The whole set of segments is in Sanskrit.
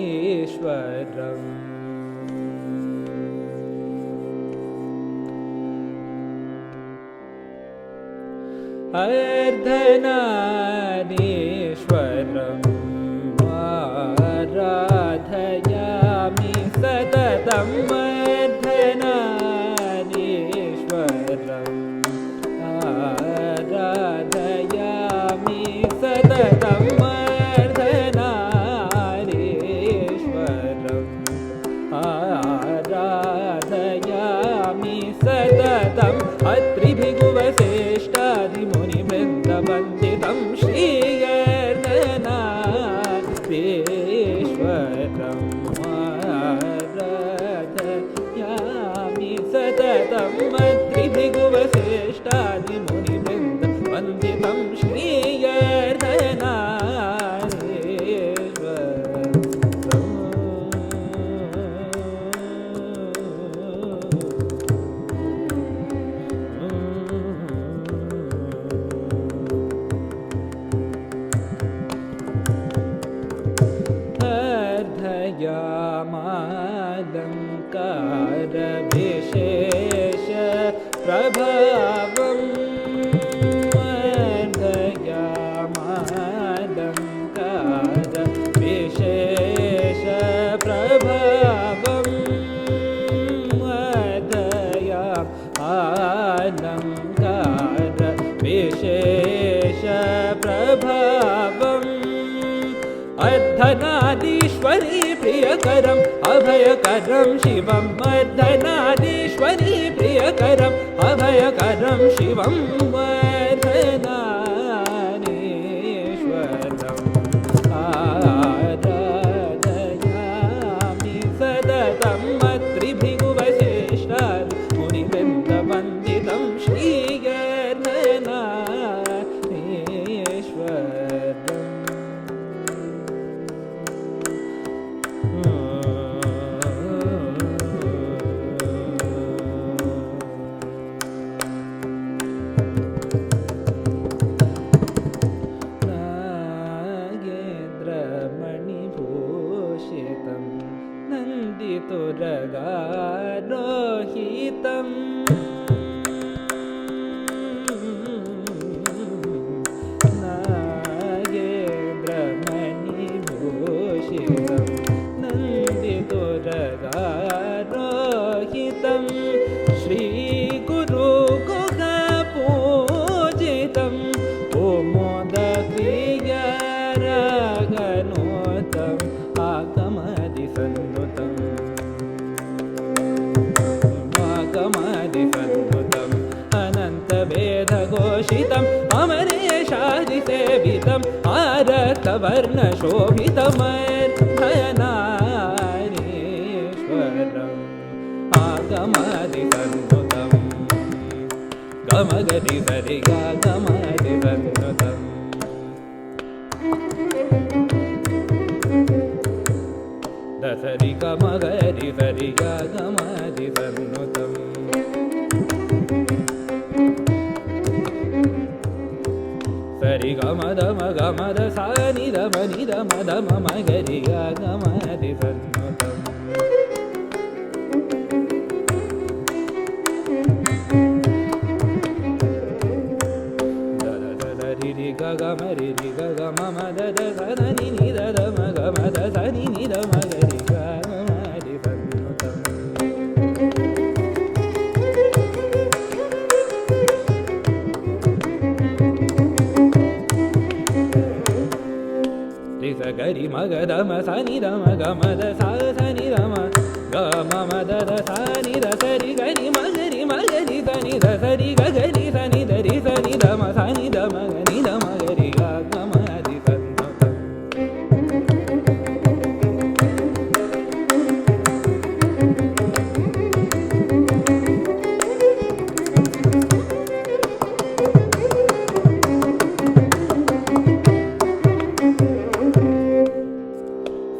अर्धनारीश्वरम् अर्धनारीश्वरम् आराधयामि सततम् अर्धनारीश्वरम् आराधयामि सततम् अर्धनारीश्वरम् आराधयामि सततम् अत्रिभिगुवसिष्ठादिमुनिवृन्दवन्दितं श्रीयर्धनारीश्वरम् आराधयामि सततम् अत्रिभिगुवसिष्ठादिमुनिवृन्दवन्दितं अर्धयामालङ्कारविशेष प्रभावम् अर्धयामालङ्कारविशेष प्रभावम् अर्धयामालङ्कारविशेष प्रभावम् अर्धनारीश्वरी प्रियकरम् अभयकरं शिवम् अर्धनारीश्वरी प्रियकरम् अभयकरं शिवम् अर्धनारीश्वरम् आराधयामि सततम् अत्रिभिगुवसिष्ठादि मुनिवृन्दवन्दितं श्रीयर्धनारीश्वरम् नागेन्द्रमणिभूषितं नन्दितुरगारोहितम् नागेन्द्रमणिभूषितं नन्दितुरगारोहितं श्रीगुरुगुहपूजितम् ओमोदप्रियरागनोतम् आगमदिसन्नुतम् अनन्तवेदघोषितम् अमरेशादिसेवितम् आरक्तवर्णशोभितम् अर्धनारीश्वरम् आगमदिसन्नुतम् गमगदिसरिगा गमदिसन्नुतम् दसरि गमगरि सरिगा गमदिसन्नुतम् सरि गमदम गमद सानि दम निदम दम मगरि गमदिसन्नुतम् गमरि गम मद सनि निद मगमद सनि निद मगरि गमदिसन्नुतम् गरि मगदम सनि दम गमद सा सनि दम गम मद सनि द सरि गरि मगरि मगरि सनि द सरि गरि सनि दरि सनि दम सनि दम गनि दम गरि गमदिसन्नुतम्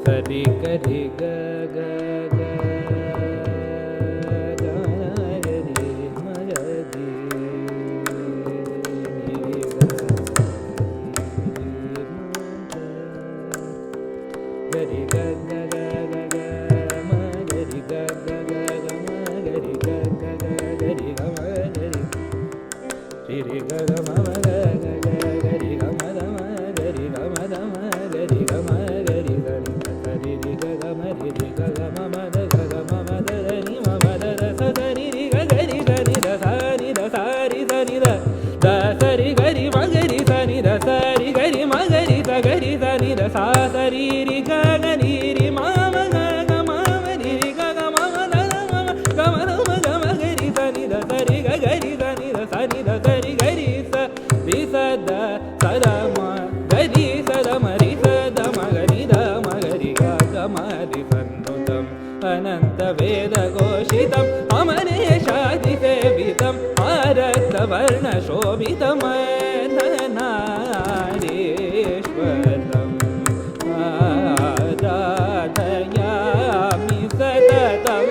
सरि गरि ग ग ग गरि मगरि ri ri ga ga ri ri ma ma ga ga ma ma ri ri ga ga ma ma da da ma ma ga ma da ma ga ma ga ri sa ni da sa ri ga ga ri sa ni da sa ni da sa ri ga ri sa da sa da ma ga ri sa da ma ri sa da ma ga ri da ma ga ri ga ga ma ri sannutam अनंत वेद घोषितम् अमरेशादि सेवितम् आरक्त वर्ण शोभितम् नारीश्वरम् आराधयामि सततं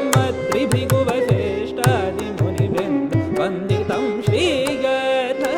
त्रिभिगुवसिष्ठादि मुनिवृन्द वन्दितं श्रीगणनारीश्वरम्